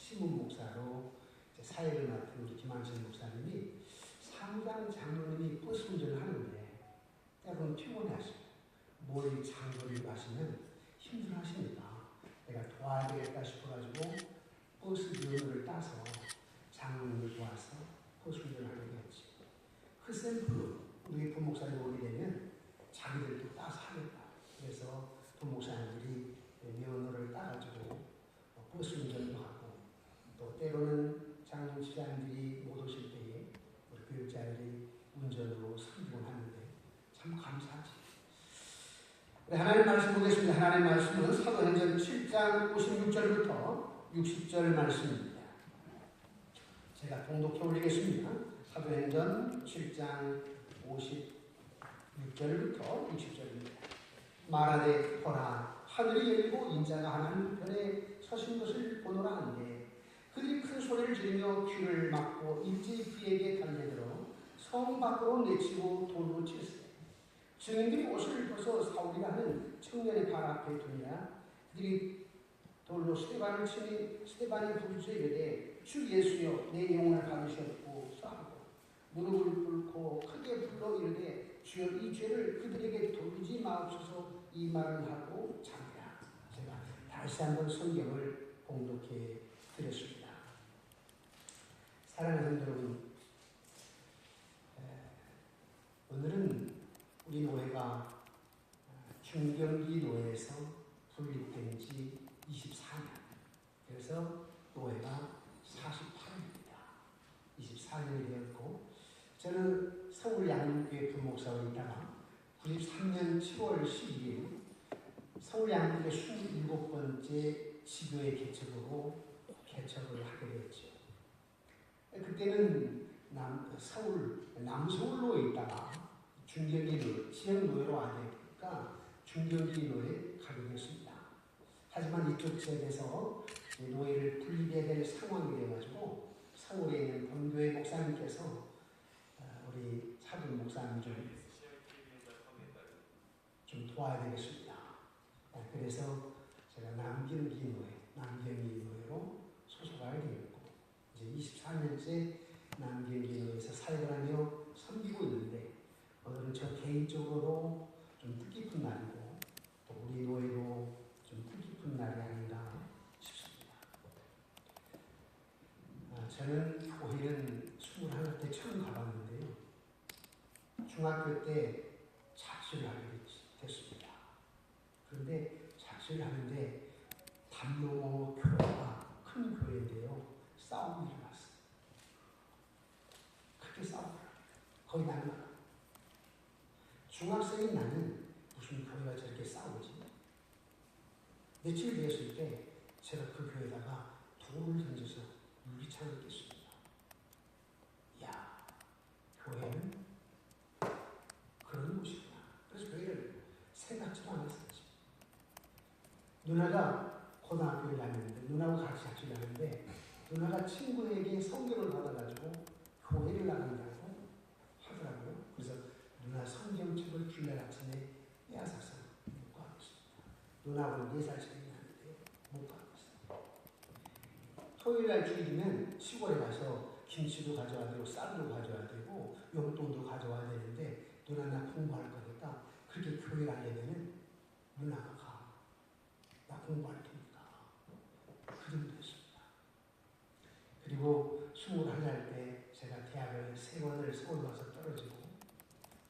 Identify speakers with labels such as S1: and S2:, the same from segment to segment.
S1: 신문 목사로 사역을 맡은 우리 김한신 목사님이 상당 장로님이 버스 운전을 하는데 때로는 피곤해하십니다. 멀리 장거리를 가시면 힘들어하십니다. 내가 도와야 되겠다 싶어가지고 버스 면허를 따서 장로님을 도와서 버스 운전을 하게 되었지. 그 샘플로 우리 부목사님 오게 되면 자기들도 따서 하겠다. 그래서 부목사님들이 면허를 따가지고 버스 운전도 하고 또 때로는 장로님 집사님들이 못 오실 때에 우리 교육자들이 운전으로 섬기곤 하는데 참 감사하지. 하나님 말씀 보겠습니다. 하나님 말씀은 사도행전 7장 56절부터 60절 말씀입니다. 제가 봉독해 올리겠습니다. 사도행전 7장 56절부터 60절입니다. 말하되 보라 하늘이 열리고 인자가 하늘편에 서신 것을 보노라 하는데 그들이 큰 소리를 지르며 귀를 막고 일제히 그에게 달려들어 성 밖으로 내치고 돌로 쳤으니 증인들이 옷을 벗어 사울이라 하는 청년의 발 앞에 두니라. 그들이 돌로 스데반을 치니 스데반이 부르짖어 이르되 주 예수여 내 영혼을 받으셨고 하고 무릎을 꿇고 크게 불러 이르되 주여 이 죄를 그들에게 돌리지 마옵소서 이 말을 하고 잠이라. 제가 다시 한번 성경을 봉독해 드렸습니다. 사랑하는 여러분, 오늘은 우리 노회가 중경기 노회에서 분립된 지 24년. 그래서 노회가 48년입니다. 24년이 되었고, 저는 서울 양육교회 부목사로 있다가 93년 7월 12일 서울 양육교회 27번째 지교회 개척을 하게 되었죠. 그때는 서울 남서울로에 있다가 중경기로 지역노예로 와야 되니까 중경기로에 가게 됐습니다. 하지만 이쪽 지역에서 노예를 분리해야 될 상황이 되어가지고 서울에 있는 본교회 목사님께서 우리 사돈 목사님 좀 도와야 되겠습니다. 그래서 제가 남경기 노예로 소속하게 되었고 이제 24년째 남경기 노예에서 사역을 하며 섬기고 있는데 오늘은 저 개인적으로 좀 뜻깊은 날이고 또 우리 노예로 좀 뜻깊은 날이 아닌가 싶습니다. 저는 교회는 21살 때 처음 가봤는데요. 중학교 때 자취를 하게 됐습니다. 그런데 자취를 하는데 담로모 교회가 큰 교회인데요. 싸움이 일어났어요. 크게 싸우더라고요. 거의 날마다. 중학생인 나는 무슨 교회가 저렇게 싸우지? 며칠 되었을 때 제가 그 교회에다가 돌을 던져서 유리창을 깼습니다. 야, 교회는 그런 곳이구나. 그래서 교회를 생각지도 않았었지. 누나가 고등학교를 다녔는데 누나하고 같이 자취를 하는데 누나가 친구에게 성경을 받아가지고 교회를 나간다고 하더라고요. 그래서 누나 성경책을 주일 아침에 빼앗아서 못 가고 있습니다. 누나하고는 4살 차이 나는데 못 가고 있어요. 토요일날 주일이면 시골에 가서 김치도 가져와야 되고 쌀도 가져와야 되고 용돈도 가져와야 되는데 누나 나 공부할 거니까 그렇게 교회 가게 되면 누나가 가. 나 공부할 테니까. 그 정도였습니다. 그리고 21살 때 제가 대학을 3번을 서울 가서 떨어지고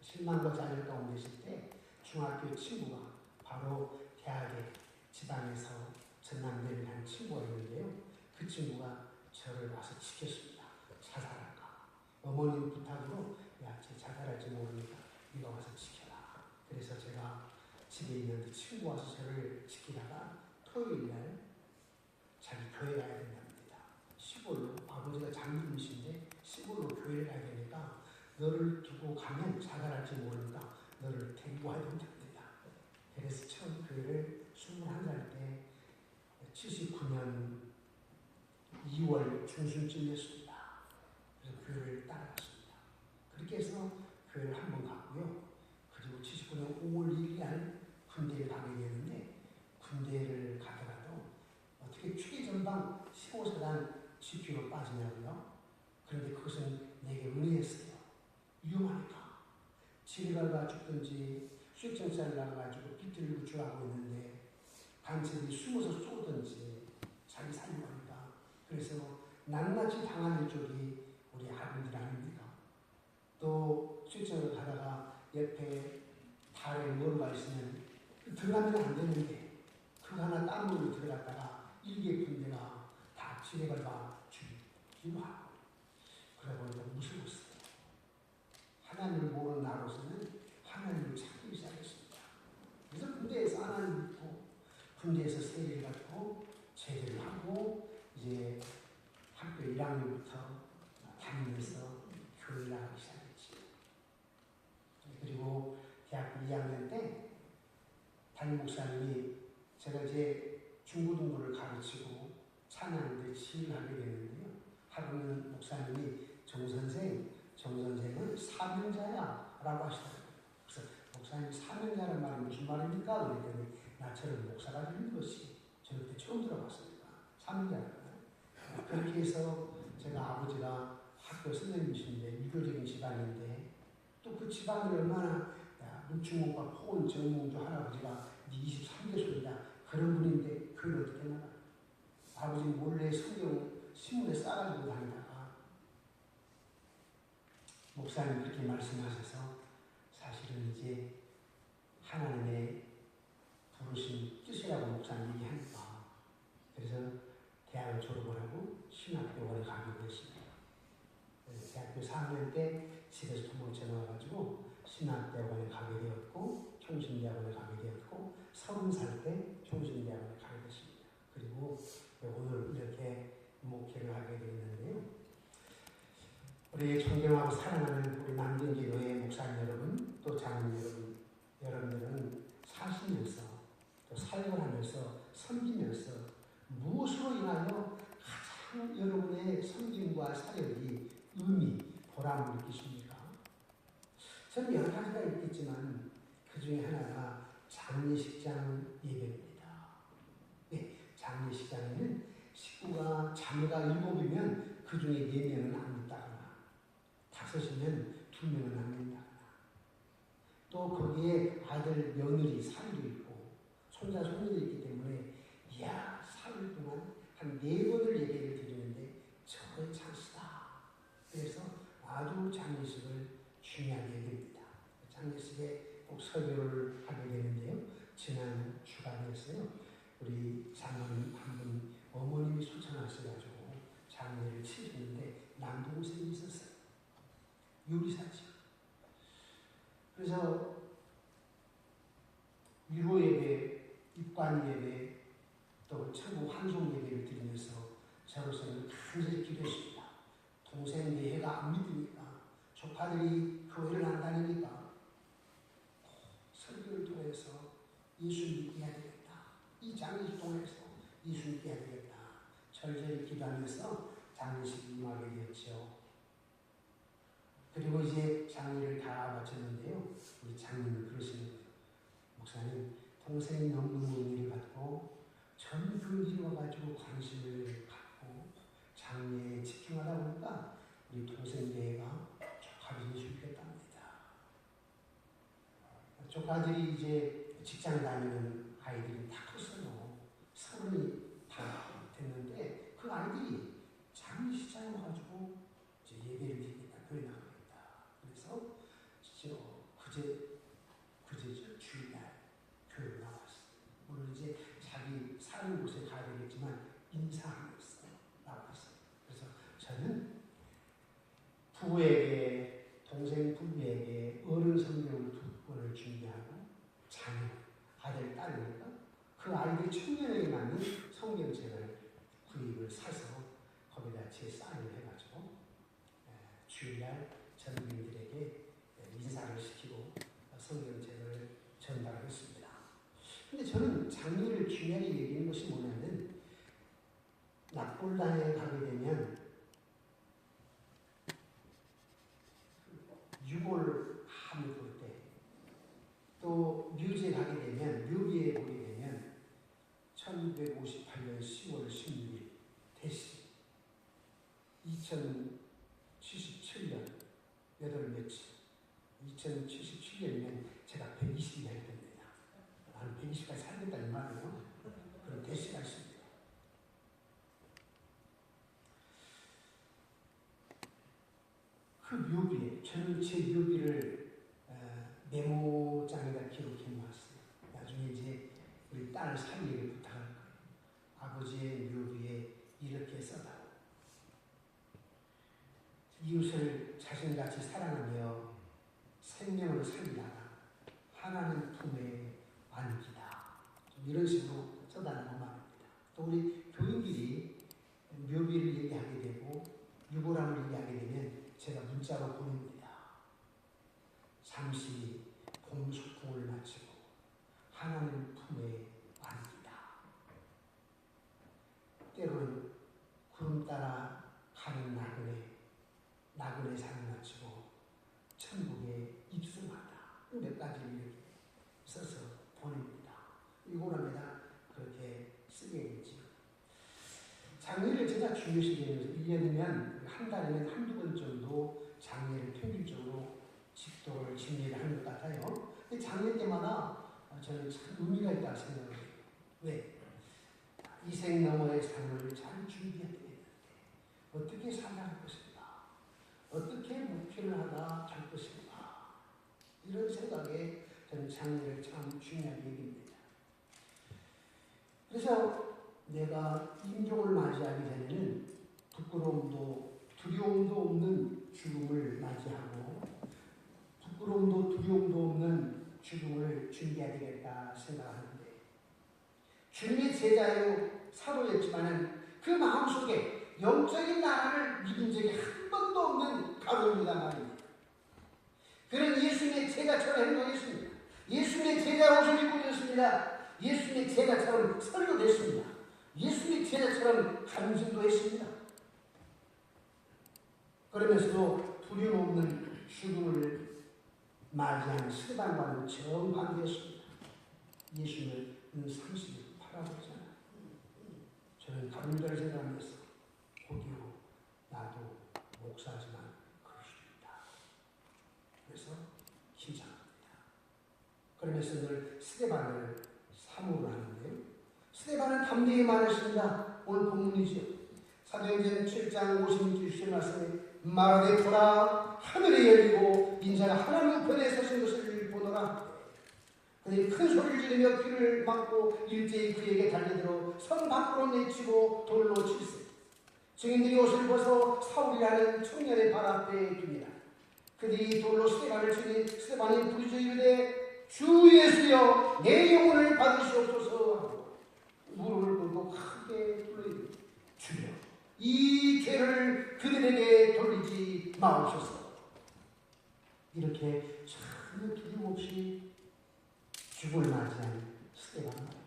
S1: 실망과 자녀 가운데 있을 때 중학교 친구가 바로 대학에 지방에서 전남대를 간 친구가 있는데요. 그 친구가 저를 와서 지켰습니다. 자살할까. 어머님 부탁으로 야, 쟤 자살할지 모르니까 네가 와서 지켜라. 그래서 제가 집에 있는 그 친구 와서 저를 지키다가 토요일날 자기 교회 가야 된답니다. 시골로 아버지가 장로님이신데 시골로 교회를 가야 되니까 너를 두고 가면 자살할지 모르니까 너를 데리고 와야 된답니다. 그래서 처음 교회를 21살 때 79년 2월 중순쯤이었습니다. 그래서 교회를 따라갔습니다. 그렇게 해서 교회를 한 번 갔고요. 그리고 79년 5월 1일 날 군대를 가게 되는데 군대를 가더라도 어떻게 초기 전반 금방 15사단 지피로 빠지냐고요. 그런데 그것은 내게 은혜였어요. 위험하니까. 지뢰가 죽든지 수액전사를 나가가지고 비틀고 구출하고 있는데 간첩이 숨어서 쏘든지 자기 살려고 하니까. 그래서 낱낱이 당하는 쪽이 우리 아버지들 아닙니까? 또 수액전을 가다가 옆에 달에 뭐가 있으면 들어가면 안 되는데 그거 하나 땀으로 들어갔다가 일개 군대가 다 지뢰를 봐 죽이기도 하고 그러다 보니까 무서웠어요. 하나님을 모르는 나로서는 하나님을 찾기 시작했습니다. 그래서 군대에서 하나님을 믿고 군대에서 세례를 받고 제대를 하고 이제 학교 1학년부터 다니면서 교회를 나가기 시작했지. 그리고 대학교 2학년 때 담임 목사님이 제가 이제 중고등부를 가르치고 찬양하는데 지휘를 하게 됐는데요. 하루는 목사님이 정 선생은 사명자야 라고 하시더라고요. 그래서 목사님 사명자라는 말이 무슨 말입니까? 그랬더니 나처럼 목사가 되는 것이 저는 그때 처음 들어봤습니다. 사명자라는 말. 그렇게 해서 제가 아버지가 학교 선생님이신데 유교적인 집안인데 또 그 집안이 얼마나 문충옥과 포원 정몽주 할아버지가 23개소이다 그런 분인데 그걸 어떻게 나가? 아버지는 몰래 성경 신문에 싸가지고 다니다가 목사님 그렇게 말씀하셔서 사실은 이제 하나님의 부르신 뜻이라고 목사님 얘기하니까 그래서 대학을 졸업을 하고 신학교원에 가게 됐습니다. 대학교 4학년 때 집에서 도망쳐 나와가지고 신학대학원에 가게 되었고 총신대학원에 가게 되었고 30살 때 총신대학원에 가게 됐습니다. 그리고 오늘 이렇게 목회를 하게 되었는데요. 우리 존경하고 사랑하는 우리 남경교회 목사님 여러분 또 장로님 여러분들은 사시면서 또 사역을 하면서 섬기면서 무엇으로 인하여 가장 여러분의 섬김과 사역이 의미, 보람을 느끼십니까? 저는 여러 가지가 있겠지만 그 중에 하나가 장례식장 예배입니다. 네, 장례식장에는 식구가 자녀가 7이면 그 중에 4명은 안 있다거나 5이면 2명은 안 된다거나 또 거기에 아들, 며느리, 사위도 있고 손자, 손녀도 있기 때문에 이야, 사흘 동안 한 4번을 예배를 드리는데 저의 찬스다. 그래서 아주 장례식을 중요하게 여깁니다. 장례식에 꼭 설교를 하게 되는데요. 지난 주간이었어요. 우리 장로님 한 분 어머님이 소천하셔가지고 장례를 치르는데 남동생이 있었어요. 요리사죠. 그래서 위로 예배, 입관 예배, 또 천국 환송 예배를 드리면서 저로서는 간절히 기도했습니다. 동생 내해가 안 믿으니까 조카들이 교회를 안 다니니까 설교를 통해서 예수 믿게 해야 되겠다. 이 장례식 통해서 예수 믿게 해야 되겠다. 절절히 기도하면서 장례식을 임하게 되었죠. 그리고 이제 장례를 다 마쳤는데요. 우리 장님은 그러시는 거예요. 목사님, 동생이 너무 은혜를 받고 전 그 일이 와가지고 관심을 갖고 장례에 집중하다 보니까 우리 동생 내가 조카들이 예수 믿겠답니다. 조카들이 이제 직장 다니는 아이들이 다 컸어요. 30이 다 됐는데 그 아이들이 장례식장에 와가지고 이제 예배를 드리겠다, 교회 나가겠다. 그래서 그제 주일날 교회로 나왔어요. 물론 이제 자기 사는 곳에 가야 되겠지만 인사하면서 나왔어요. 그래서 저는 부부에게, 동생 부부에게 어른 성경 2권을 준비하고 자녀, 아들, 딸이니까 그 아이들이 1000명에 맞는 성경책을 구입을 사서 거기다 제 사인을 해가지고 주일날 전도인들에게 인사를 시키고 성경책을 전달했습니다. 근데 저는 장례를 중요하게 얘기하는 것이 뭐냐면 납골당에 가게 되면 유골 함을 볼 때 또 묘지에 가게 되면 묘기에 보게 되면 1958년 10월 16일 2077년 8월 며칠 2077년이면 제가 120이 될 겁니다. 나는 120까지 살겠다는 말이에요. 그런 대시가 있습니다. 그 묘비에 저는 제 묘비를 메모장에다 기록해 놓았어요. 나중에 이제 우리 딸 살리에게 부탁할 거예요. 아버지의 묘비에 이렇게 써다오. 이웃을 자신같이 사랑하며 생명을 살리다가 하나님 품에 안기다. 이런 식으로 써달라고 말합니다. 또 우리 교인들이 묘비를 얘기하게 되고 유골함을 얘기하게 되면 제가 문자로 보냅니다. 잠시 봄 소풍을 마치고 하나님 품에 안기다. 때로는 구름 따라 가는 나그네 산을 마치고 천국에 입성하다. 몇 가지를 이렇게 써서 보냅니다. 유골함에다 그렇게 쓰게 되죠. 장례를 제가 중요시 여기면서 1년이면 한 달이면 한두 번 정도 장례를 평균적으로 집도를 진례를 하는 것 같아요. 근데 장례 때마다 저는 참 의미가 있다고 생각을 해요. 왜? 이 생 너머의 삶을 잘 준비해야 되는데 어떻게 살아갈 것인가? 어떻게 목표를 하다 갈 것인가? 이런 생각에 저는 장례를 참 중요하게 여깁니다. 그래서 내가 임종을 맞이하기 전에는 부끄러움도 두려움도 없는 죽음을 맞이하고 부끄러움도 두려움도 없는 죽음을 준비해야 되겠다 생각하는데 주님의 제자요 사도였지만 그 마음속에 영적인 나라를 믿은 적이 한 번도 없는 가로입니다 말입니다. 그는 예수님의 제자처럼 행동했습니다. 예수님의 제자 옷을 입고 있었습니다. 예수님의 제자처럼 설교됐습니다. 예수님의 제자처럼 간증도 했습니다. 그러면서도 두려움 없는 죽음을 맞이한 스데반과는 정반대였습니다. 예수님을 30일 팔아버리잖아요. 저는 가문자를 생각하면서 곧이어 나도 목사지만 그럴 수 있다. 그래서 긴장합니다. 그러면서 늘 스데반을 사모를 하는데요. 스데반은 담대히 말했습니다. 오늘 본문이죠. 사도행전 7장 56절 말씀에 말하되 보라 하늘이 열리고 인자가 하나님 우편에 서신 것을 보노라. 그들이 큰 소리를 지르며 귀를 막고 일제히 그에게 달려들어 성 밖으로 내치고 돌로 칠세. 증인들이 옷을 벗어 사울이라는 청년의 발 앞에 둡니다. 그들이 돌로 스데반을 치니 스데반이 부르짖어 이르되 주 예수여 내 영혼을 받으시옵소서 하고 무릎을 꿇고 크게 불러이르되 주여 이 죄를 그들에게 돌리지 마옵소서. 이렇게 전혀 두려움 없이 죽음을 맞이한 스데반 말입니다.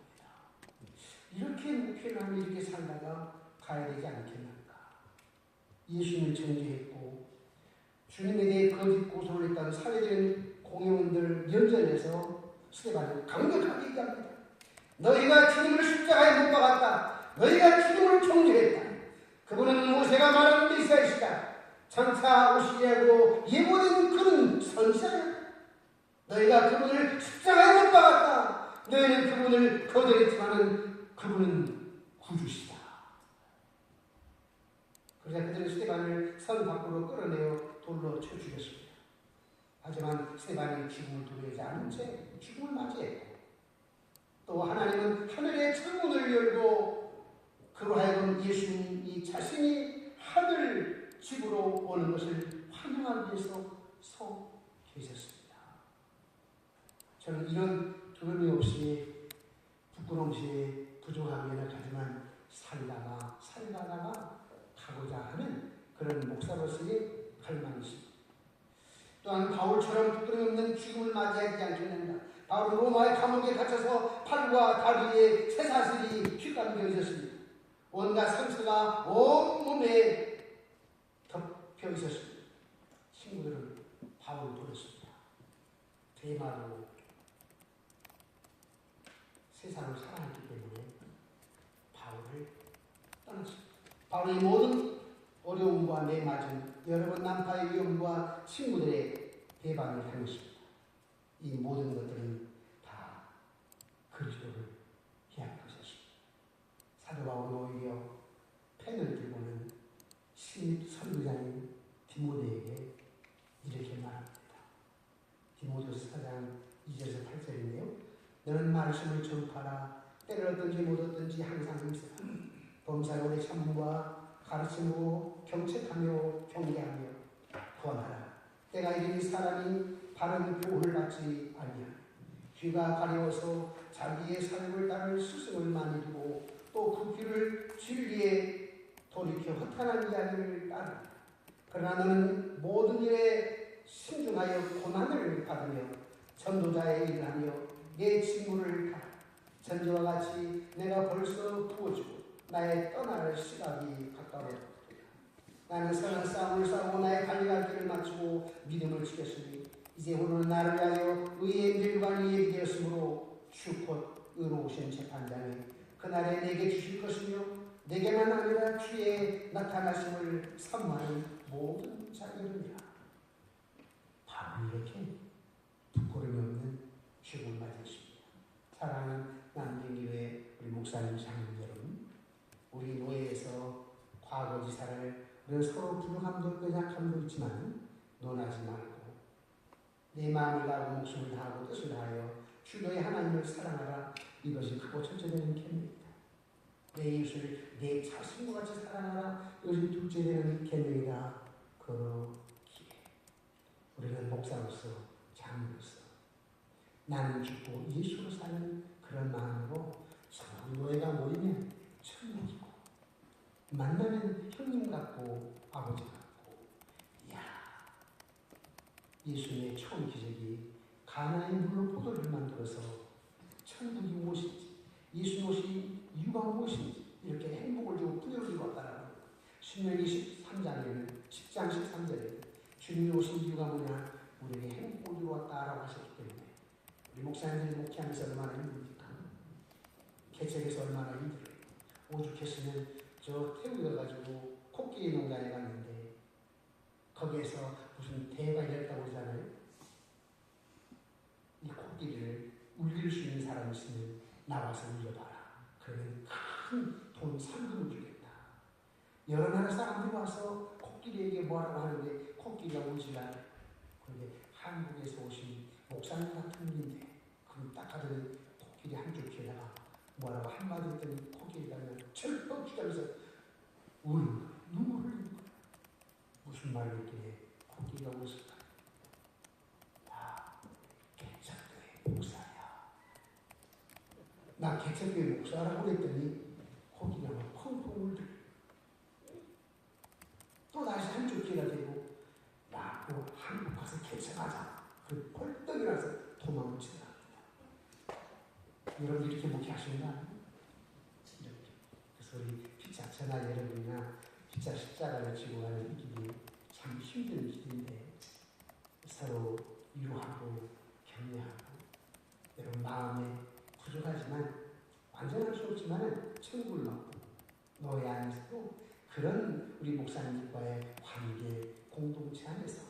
S1: 이렇게 목표를 하며 이렇게 살다가 가야 되지 않겠는가. 예수님을 정죄했고 주님에 대해 거짓 고소를 했다는 사회적인 공회원들 면전에서 스데반은 강력하게 얘기합니다. 너희가 주님을 십자가에 못 박았다. 너희가 주님을 정죄했다. 그분은 모세가 말한 메시아이시다. 장차 오시려고 예고된 그는 선지자였다. 너희가 그분을 십자가에 못 박았다. 너희는 그분을 거절했지만 그분은 구주시다. 그러자 그들은 스데반을 성 밖으로 끌어내어 돌로 쳐 죽였습니다. 하지만 스데반이 죽음을 두려워하지 않은 채 죽음을 맞이했고 또 하나님은 하늘의 창문을 열고 그로 하여금 예수님이 자신이 하늘 집으로 오는 것을 환영하기 위해서 서 계셨습니다. 저는 이런 두려움이 없이 부끄러움 없이 부족한 면을 가지만 살다가 가고자 하는 그런 목사로서의 갈망이 있습니다. 또한 바울처럼 부끄러움 없는 죽음을 맞이하지 않겠는가. 바울은 로마의 감옥에 갇혀서 팔과 다리에 쇠사슬이 휘감겨 있었습니다. 온갖 상처가 온몸에 덮여 있었습니다. 친구들은 바울을 보냈습니다. 대마도 세상을 사랑했기 때문에 바울을 떠났습니다. 바울의 모든 어려움과 매맞은 여러 번 난파의 위험과 친구들의 배반을 한 것입니다. 이 모든 것들은 다 그리스도를 위한 것이었습니다. 사도 바울은 오히려 펜을 들고는 신입 선교자인 디모데에게 이렇게 말합니다. 디모데후서 4장 2절에서 8절인데요. 너는 말씀을 전파하라. 때를 얻든지 못 얻든지 항상 힘쓰라. 범사에 참음과 가르침으로 경책하며 경계하며 구원하라. 때가 이르니 사람이 바른 교훈을 받지 아니하며 귀가 가려워서 자기의 삶을 따를 스승을 많이 두고 또 그 귀를 진리에 돌이켜 허탄한 이야기를 따르라. 그러나 너는 모든 일에 신중하여 고난을 받으며 전도자의 일을 하며 내 직무를 다하라. 전제와 같이 내가 벌써 부어주고 나의 떠날 시각이 가까웠도다. 나는 선한 싸움을 싸우고 나의 달려갈 길을 마치고 믿음을 지켰으니 이제 오늘 나를 위하여 의의 밀관이 예비되었으므로 주 곧 의로우신 재판장이 그날에 내게 주실 것이며 내게만 아니라 주의 나타나심을 사모하는 모든 자들이라. 바로 이렇게 부끄러움이 없는 죽음을 맞았습니다. 사랑하는 남경교회 우리 목사님 장로님 여러분, 우리 노예에서 과거지사를 우리는 서로 부족함도 연약함도 있지만 논하지 말고 내 마음을 다하고 목숨을 다하고 뜻을 다하여 주 너의 하나님을 사랑하라. 이것이 크고 첫째 되는 계명입니다. 내 이웃을 내 자신과 같이 사랑하라. 이것이 둘째 되는 계명이다. 그러기에 우리는 목사로서 장로로서 나는 죽고 예수로 사는 그런 마음으로 서로 노예가 모이면 천국이고 만나면 형님 같고 아버지 같고, 이야, 예수님의 처음 기적이 가나의 물로 포도를 만들어서 천국이 무엇인지, 예수님 옷이 유가 무엇인지 이렇게 행복을 주고 부여를 주고 왔다라고. 신명기 13장에는 10장 13절에 주님이 오신 이유가 뭐냐? 우리에게 행복을 주고 왔다라고 하셨기 때문에 우리 목사님들이 목회하면서 얼마나 힘듭니까? 개척해서 얼마나 힘들어요. 오죽했으면 저 태국에 가지고 코끼리 농장에 갔는데 거기에서 무슨 대회가 열렸다고 그러잖아요. 이 코끼리를 울릴 수 있는 사람이 있으면 나와서 울려봐라. 그러면 큰 돈 상금을 주겠다. 여러 나라 사람들이 와서 코끼리에게 뭐라고 하는데 코끼리가 울지 않아요. 그런데 한국에서 오신 목사님 같은 분인데 그럼 딱 하더니 코끼리 한쪽 귀에다가 뭐라고 한마디 했더니 코끼리가 그냥 철떡 주면서 우는 눈물을 흘리는 거야. 무슨 말을 했길래 코끼리가 울었을까? 야, 개척교회 목사야. 나 개척교회 목사라고 했더니 코끼리가 막 펑펑 울더래. 또 다시 한쪽 귀에다 대고 야, 너 한국 가서 개척하자. 그 벌떡 일어나서 도망을 치더라. 여러분 이렇게 목회하시는 거 아니에요? 이렇게. 그래서 우리 피차 전화 여러분이나 피차 십자가를 지고 가는 이 길이 참 힘든 길인데 서로 위로하고 격려하고 여러분 마음에 부족하지만 완전할 수 없지만 천국을 먹고 노예 안에서도 그런 우리 목사님과의 관계 공동체 안에서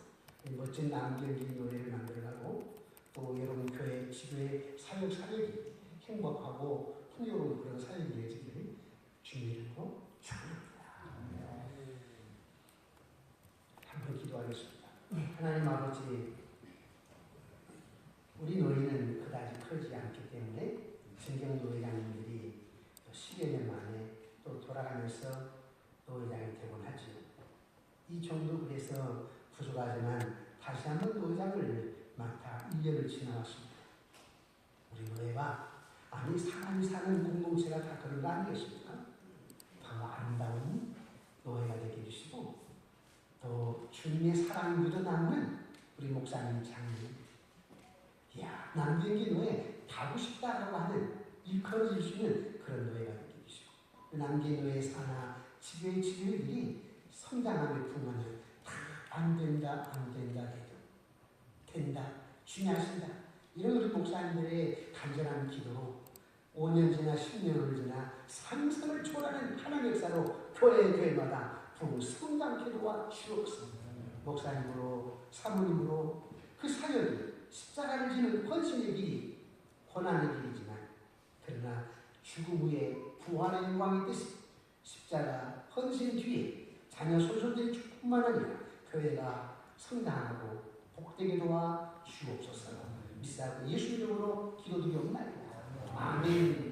S1: 멋진 남경기 노래를 만들어가고 또 여러분 교회 지도의 사역이 행복하고 풍요로운 그런 사역이 되어지기를 주님의 이름으로 축원합니다. 한번 기도하겠습니다. 하나님 아버지, 우리 노예는 그다지 크지 않기 때문에 성경 노예장님들이 10여 년 만에 또 돌아가면서 노예장이 되곤 하지요. 이 정도 그래서 부족하지만 다시 한번 노예장을 맡아 1년을 지나왔습니다. 우리 노예가 아니 사람이 사는 공동체가 다 그런 거 아니겠습니까? 더 아름다운 노예가 되게 해주시고 또 주님의 사랑이 묻어나는 우리 목사님 장님, 이야, 남경기 노예 가고 싶다라고 하는 일컬어질 수 있는 그런 노예가 되게 해주시고 남경기 노예 사나 지교의 지교회들이 성장하며 풍부하면 안 된다 해도 된다, 중요하신다, 이런 우리 목사님들의 간절한 기도로 5년 지나 10년을 지나 상상을 초월하는 하나님의 역사로 교회마다 부흥 성장케 도와 주옵소서. 목사님으로 사모님으로 그 사역이 십자가를 지는 헌신의 길이 고난의 길이지만 그러나 죽음 후에 부활의 영광이 뜻이 십자가 헌신 뒤에 자녀 손손들의 축복만 아니라 교회가 성장하고 복되게 도와 주옵소서. 믿사오고 예수 이름으로 기도드리옵나이다. 아멘.